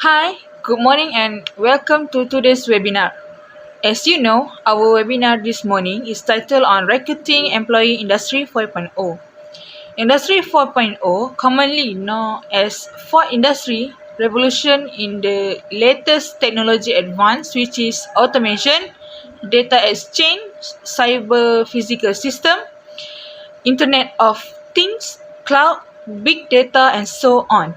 Hi, good morning and welcome to today's webinar. As you know, our webinar this morning is titled on Recruiting Employee Industry 4.0. Industry 4.0, commonly known as Fourth Industry Revolution in the latest technology advance, which is automation, data exchange, cyber physical system, Internet of Things, cloud, big data, and so on.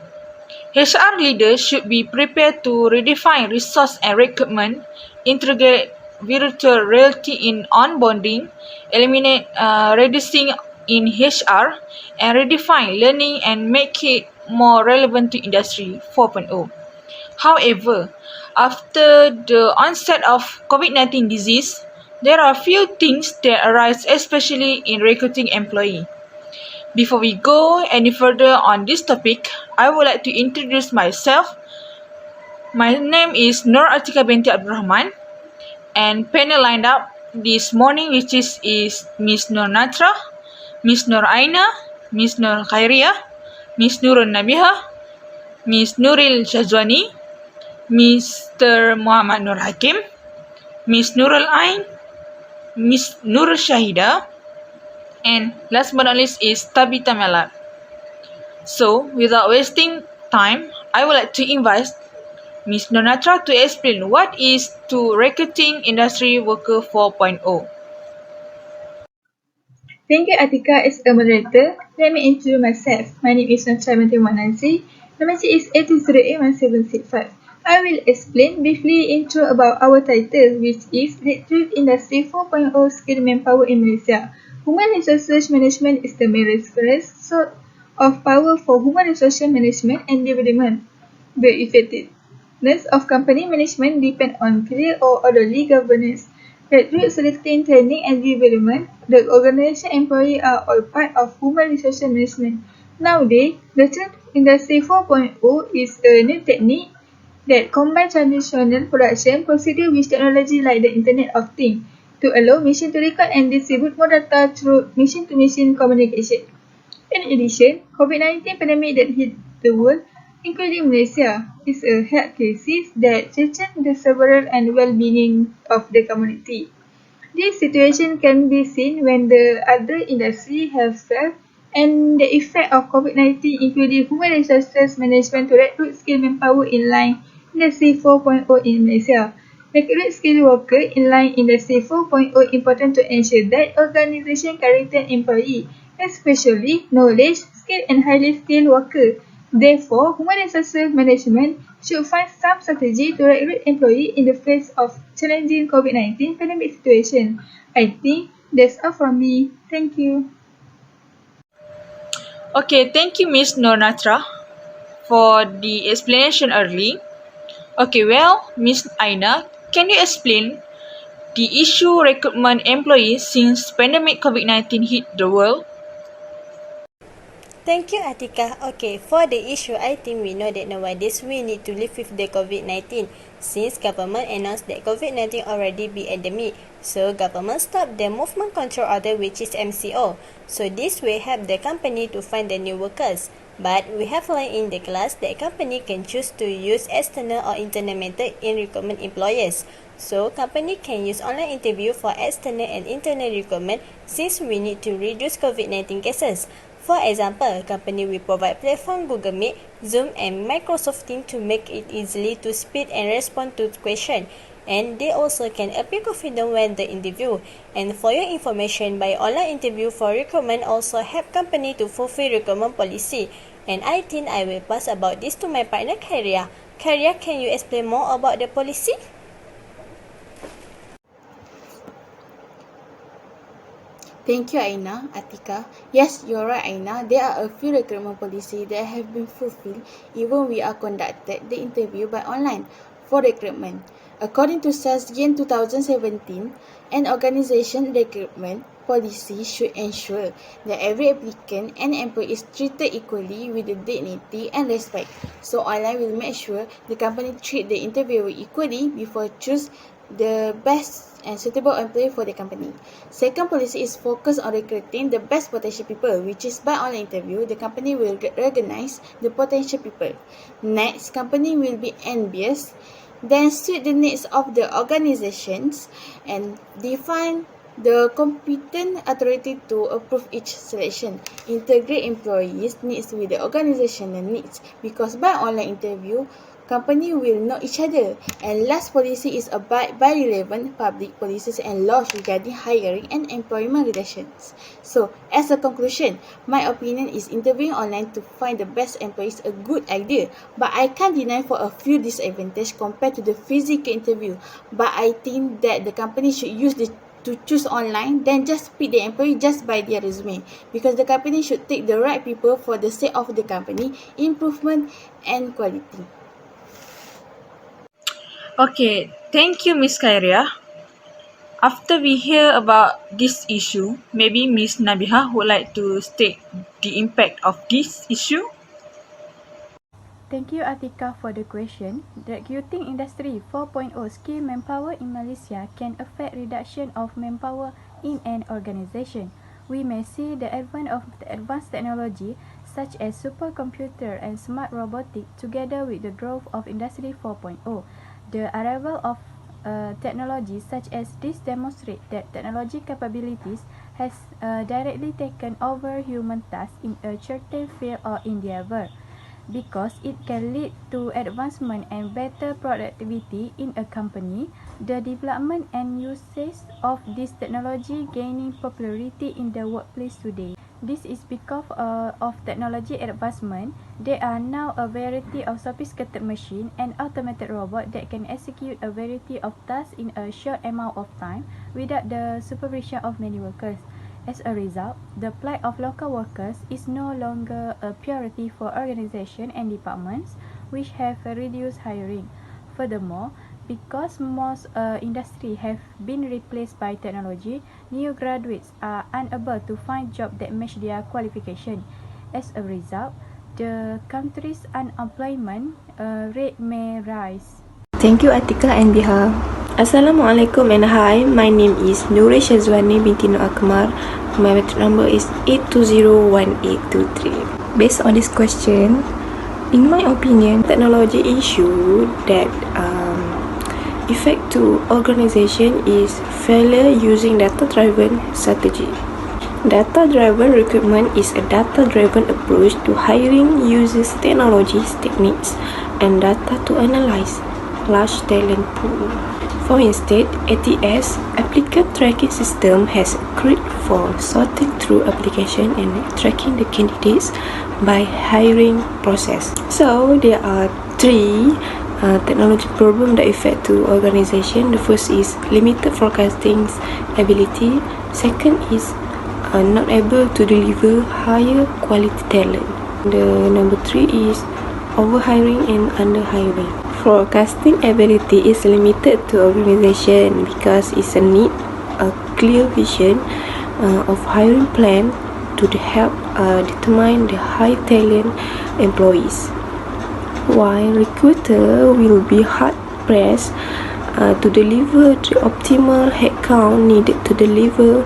HR leaders should be prepared to redefine resource and recruitment, integrate virtual reality in onboarding, eliminate reducing in HR, and redefine learning and make it more relevant to Industry 4.0. However, after the onset of COVID-19 disease, there are few things that arise, especially in recruiting employees. Before we go any further on this topic, I would like to introduce myself. My name is Binti Abdul and panel lined up this morning which is Miss Nur NATRAH, Miss Nur AINAA, Miss Nur Khairyah, Miss NURUL NABIHAH, Miss NURIL SYAZWANI, Mr. Muhammad Nur HAKIM, Miss NURUL AIN, Miss NURUL SHAHIDA, and last but not least is TABITHA MALAR. So, without wasting time, I would like to invite Ms. NATRAH to explain what is to recruiting industry worker 4.0. Thank you, ATIKAH, as a moderator. Let me introduce myself. My name is NATRAH Binti. Number is 80A1765. I will explain briefly intro about our title, which is Recruit Industry 4.0 Skilled Manpower in Malaysia. Human Resources Management is the main reference source of power for human resources management and development. The effectiveness of company management depends on clear or orderly governance. Recruit, selecting, training, and development, the organization employees are all part of human resources management. Nowadays, the Recruit Industry 4.0 is a new technique that combines traditional production procedure with technology like the Internet of Things to allow machine to record and distribute more data through machine-to-machine communication. In addition, COVID-19 pandemic that hit the world, including Malaysia, is a health crisis that threatens the survival and well-being of the community. This situation can be seen when the other industries have failed and the effect of COVID-19, including human resources management to recruit skilled manpower in line Industry 4.0 in Malaysia. Recruit skilled workers in line Industry 4.0 important to ensure that organization can retain employees, especially knowledge, skilled and highly skilled workers. Therefore, human resources management should find some strategy to recruit employees in the face of challenging COVID-19 pandemic situation. I think that's all from me. Thank you. Okay, thank you, Miss Nur NATRAH, for the explanation early. Okay, well, Miss Aina, can you explain the issue recruitment employees since pandemic COVID-19 hit the world? Thank you, Atikah. Okay, for the issue, I think we know that nowadays we need to live with the COVID-19 since government announced that COVID-19 already be endemic. So government stopped the movement control order, which is MCO. So this will help the company to find the new workers. But we have learned in the class that company can choose to use external or internal method in recruitment employers. So company can use online interview for external and internal recruitment since we need to reduce COVID-19 cases. For example, company will provide platform Google Meet, Zoom and Microsoft Teams to make it easily to speak and respond to questions. And they also can appear confident when the interview. And for your information, by online interview for recruitment also help company to fulfill recruitment policy. And I think I will pass about this to my partner Khairyah. Khairyah, can you explain more about the policy? Thank you, Aina. Atikah. Yes, you're right, Aina. There are a few recruitment policies that have been fulfilled even we are conducted the interview by online for recruitment. According to SYAZWANI 2017, an organization recruitment policy should ensure that every applicant and employee is treated equally with the dignity and respect. So online will make sure the company treat the interviewer equally before choose the best and suitable employee for the company. Second policy is focused on recruiting the best potential people, which is by online interview, the company will recognize the potential people. Next, company will be envious, then suit the needs of the organizations and define the competent authority to approve each selection. Integrate employees' needs with the organizational needs, because by online interview, company will know each other. And last policy is abide by relevant public policies and laws regarding hiring and employment relations. So, as a conclusion, my opinion is interviewing online to find the best employees a good idea, but I can't deny for a few disadvantages compared to the physical interview. But I think that the company should use to choose online, then just pick the employee just by their resume, because the company should take the right people for the sake of the company improvement and quality. Okay, thank you, Miss Khairyah. After we hear about this issue, maybe Miss NABIHAH would like to state the impact of this issue. Thank you, ATIKAH, for the question. Recruiting Industry 4.0 skill manpower in Malaysia can affect reduction of manpower in an organization. We may see the advent of the advanced technology such as supercomputer and smart robotics together with the growth of Industry 4.0. The arrival of technology such as this demonstrate that technology capabilities has directly taken over human tasks in a certain field or endeavor, because it can lead to advancement and better productivity in a company. The development and usage of this technology gaining popularity in the workplace today. This is because of technology advancement. There are now a variety of sophisticated machines and automated robots that can execute a variety of tasks in a short amount of time without the supervision of many workers. As a result, the plight of local workers is no longer a priority for organizations and departments, which have reduced hiring. Furthermore, because most industries have been replaced by technology, new graduates are unable to find jobs that match their qualification. As a result, the country's unemployment rate may rise. Thank you, ATIKAH and BIHA. Assalamualaikum and hi, my name is NURUL SYAZWANI Binti AKMAR. My metric number is 8201823. Based on this question, in my opinion, technology issue that effect to organization is failure using data-driven strategy. Data-driven recruitment is a data-driven approach to hiring, uses technologies, techniques, and data to analyze large talent pool. For instance, ATS, applicant tracking system, has a grid for sorting through application and tracking the candidates by hiring process. So there are three technology problems that affect to organization. The first is limited forecasting ability. Second is not able to deliver higher quality talent. The number three is overhiring and underhiring. Forecasting ability is limited to organization because it's a need a clear vision of hiring plan to help determine the high talent employees. While recruiter will be hard pressed to deliver the optimal headcount needed to deliver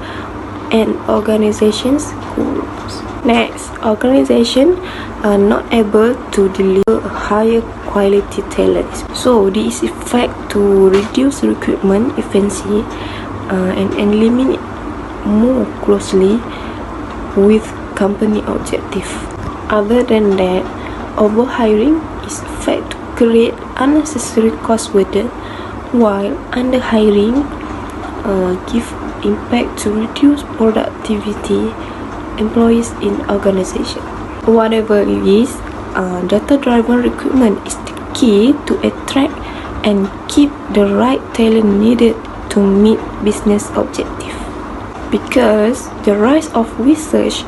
an organization's goals. Next, organizations are not able to deliver a higher quality talent. So this effect to reduce recruitment efficiency and eliminate more closely with company objective. Other than that, overhiring is effect to create unnecessary cost burden, while underhiring give impact to reduce productivity employees in organization. Whatever it is, data-driven recruitment is the key to attract and keep the right talent needed to meet business objective. Because the rise of research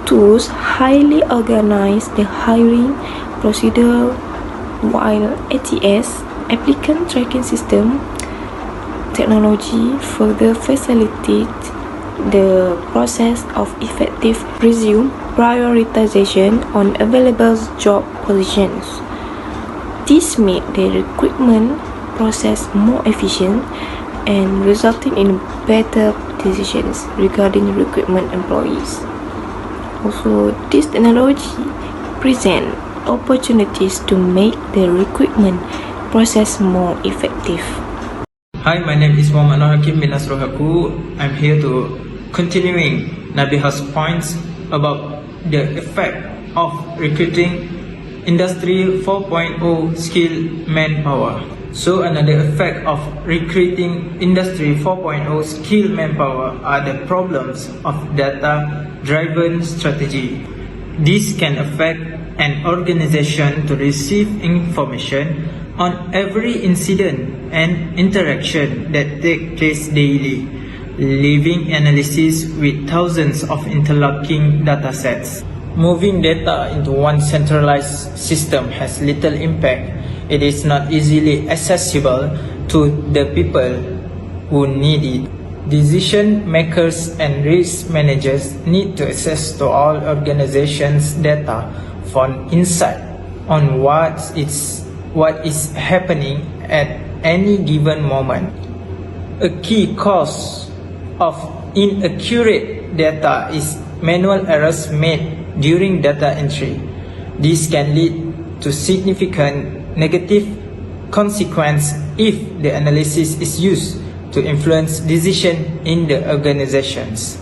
tools highly organize the hiring procedure, while ATS, applicant tracking system, technology further facilitates the process of effective resume prioritization on available job positions. This made the recruitment process more efficient and resulting in better decisions regarding recruitment employees. Also, this technology present opportunities to make the recruitment process more effective. Hi, my name is Mohd HAKIM bin NASURULHAKU. I'm here to continuing NABIHA's points about the effect of recruiting Industry 4.0 skilled manpower. So another effect of recruiting Industry 4.0 skilled manpower are the problems of data-driven strategy. This can affect an organization to receive information on every incident and interaction that take place daily, leaving analysis with thousands of interlocking datasets. Moving data into one centralized system has little impact. It is not easily accessible to the people who need it. Decision makers and risk managers need to access to all organizations' data for insight on what is happening at any given moment. A key cause of inaccurate data is manual errors made during data entry. This can lead to significant negative consequence if the analysis is used to influence decision in the organizations.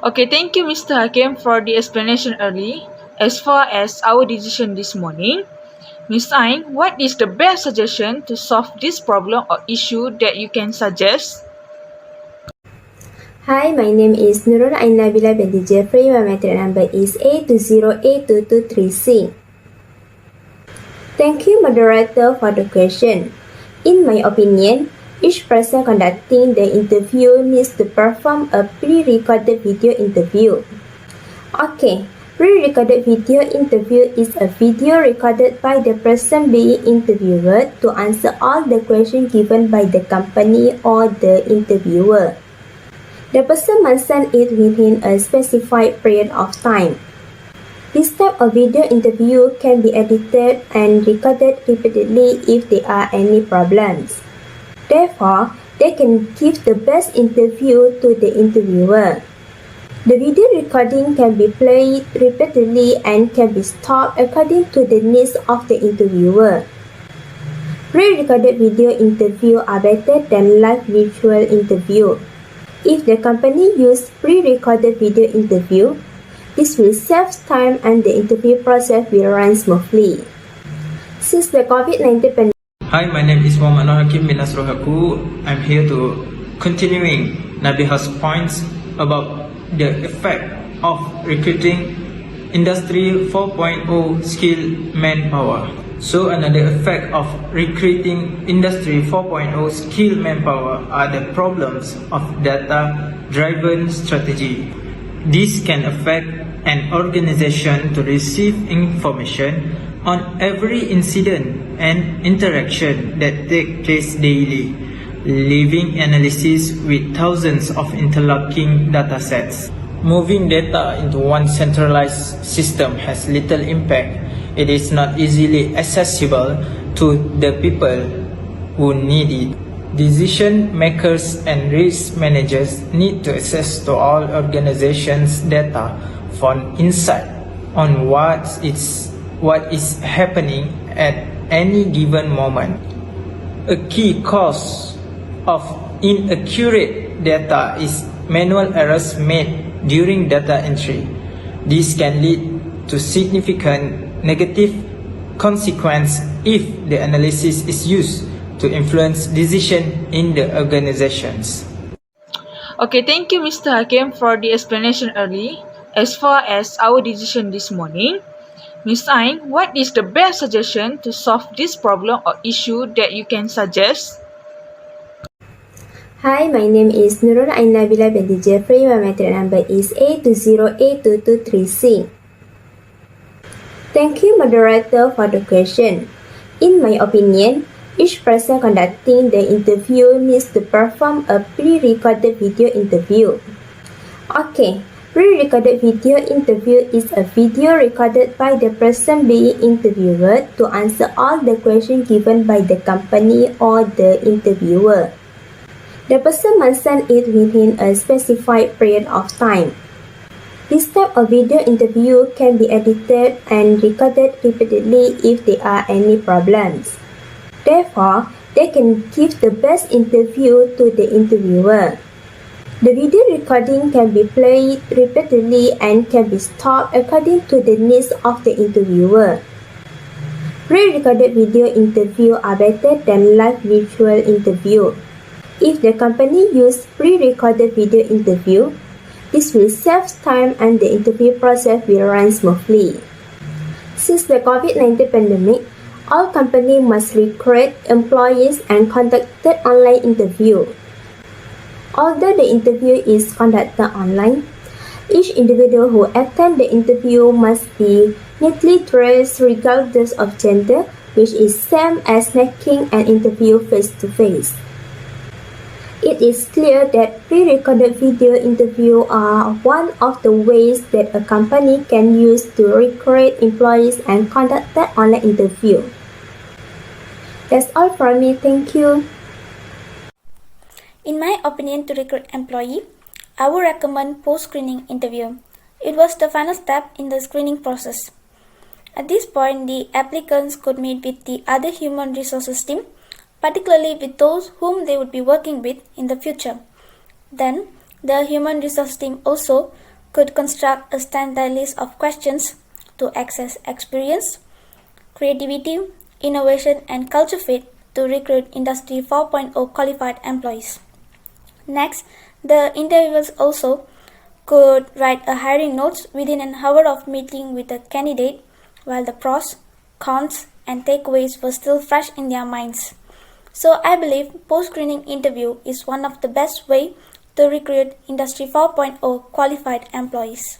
Okay, thank you, Mr. Hakim, for the explanation early. As far as our decision this morning, Ms. Ain, what is the best suggestion to solve this problem or issue that you can suggest? Hi, my name is NURUL and NABILAH Binti JAFRE. My matric number is A20A2236. Thank you, moderator, for the question. In my opinion, each person conducting the interview needs to perform a pre-recorded video interview. Okay, pre-recorded video interview is a video recorded by the person being interviewed to answer all the questions given by the company or the interviewer. The person must send it within a specified period of time. This type of video interview can be edited and recorded repeatedly if there are any problems. Therefore, they can give the best interview to the interviewer. The video recording can be played repeatedly and can be stopped according to the needs of the interviewer. Pre-recorded video interview are better than live virtual interview. If the company use pre-recorded video interview, this will save time and the interview process will run smoothly. Since the COVID-19 pandemic. Hi, my name is Mohd HAKIM bin NASURULHAKU. I'm here to continuing NABIHA's points about the effect of recruiting Industry 4.0 skilled manpower. So another effect of recruiting Industry 4.0 skilled manpower are the problems of data-driven strategy. This can affect an organization to receive information on every incident and interaction that take place daily, leaving analysis with thousands of interlocking datasets. Moving data into one centralized system has little impact. It is not easily accessible to the people who need it. Decision makers and risk managers need to access to all organizations' data for insight on what is happening at any given moment. A key cause of inaccurate data is manual errors made during data entry. This can lead to significant negative consequence if the analysis is used to influence decision in the organizations. Okay, thank you, Mr. Hakim, for the explanation early. As far as our decision this morning, Ms. Ain, what is the best suggestion to solve this problem or issue that you can suggest? Hi, my name is NURUL and NABILAH Binti JAFRE. My matric number is A20A2236. Thank you, moderator, for the question. In my opinion, each person conducting the interview needs to perform a pre-recorded video interview. Okay, Pre-recorded video interview is a video recorded by the person being interviewed to answer all the questions given by the company or the interviewer. The person must send it within a specified period of time. This type of video interview can be edited and recorded repeatedly if there are any problems. Therefore, they can give the best interview to the interviewer. The video recording can be played repeatedly and can be stopped according to the needs of the interviewer. Pre-recorded video interview are better than live virtual interview. If the company use pre-recorded video interview, this will save time and the interview process will run smoothly. Since the COVID-19 pandemic, all companies must recruit employees and conducted online interview. Although the interview is conducted online, each individual who attend the interview must be neatly dressed regardless of gender, which is same as making an interview face-to-face. It is clear that pre-recorded video interview are one of the ways that a company can use to recruit employees and conduct an online interview. That's all from me, thank you. In my opinion, to recruit employee, I would recommend post-screening interview. It was the final step in the screening process. At this point, the applicants could meet with the other human resources team, particularly with those whom they would be working with in the future. Then, the human resource team also could construct a standard list of questions to assess experience, creativity, innovation, and culture fit to recruit Industry 4.0 qualified employees. Next, the interviewers also could write a hiring notes within an hour of meeting with the candidate, while the pros, cons, and takeaways were still fresh in their minds. So I believe post-screening interview is one of the best way to recruit Industry 4.0 qualified employees.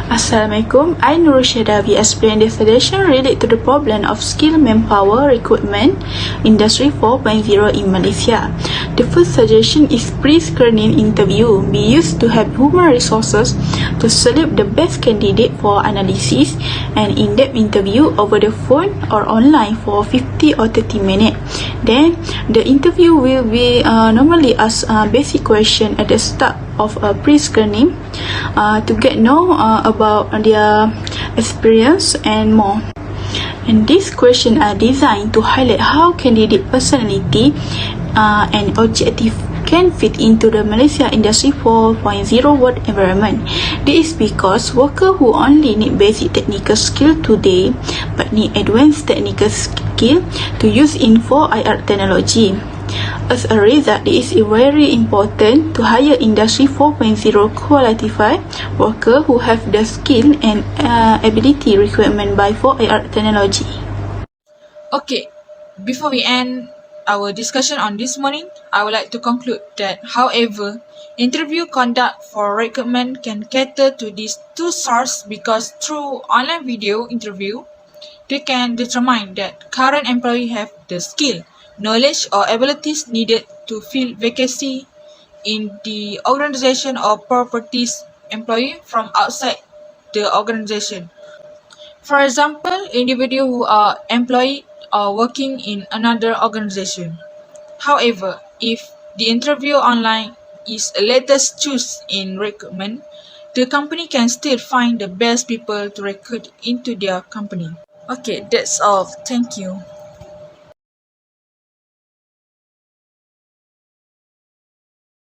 Assalamualaikum, I Nurul will explain the suggestion related to the problem of skilled manpower recruitment Industry 4.0 in Malaysia. The first suggestion is pre-screening interview be used to have human resources to select the best candidate for analysis and in-depth interview over the phone or online for 50 or 30 minutes. Then, the interview will be normally ask basic question at the start of a pre-screening to get know about their experience and more. And these questions are designed to highlight how candidate personality and objective can fit into the Malaysia Industry 4.0 work environment. This is because workers who only need basic technical skill today but need advanced technical skill to use info IR technology. As a result, it is very important to hire Industry 4.0 qualified workers who have the skill and ability requirement by 4IR technology. Okay, before we end our discussion on this morning, I would like to conclude that, however, interview conduct for recruitment can cater to these two sources because through online video interview, they can determine that current employee have the skill, knowledge or abilities needed to fill vacancy in the organization or properties employee from outside the organization. For example, individuals who are employed or working in another organization. However, if the interview online is a latest choice in recruitment, the company can still find the best people to recruit into their company. Okay, that's all. Thank you.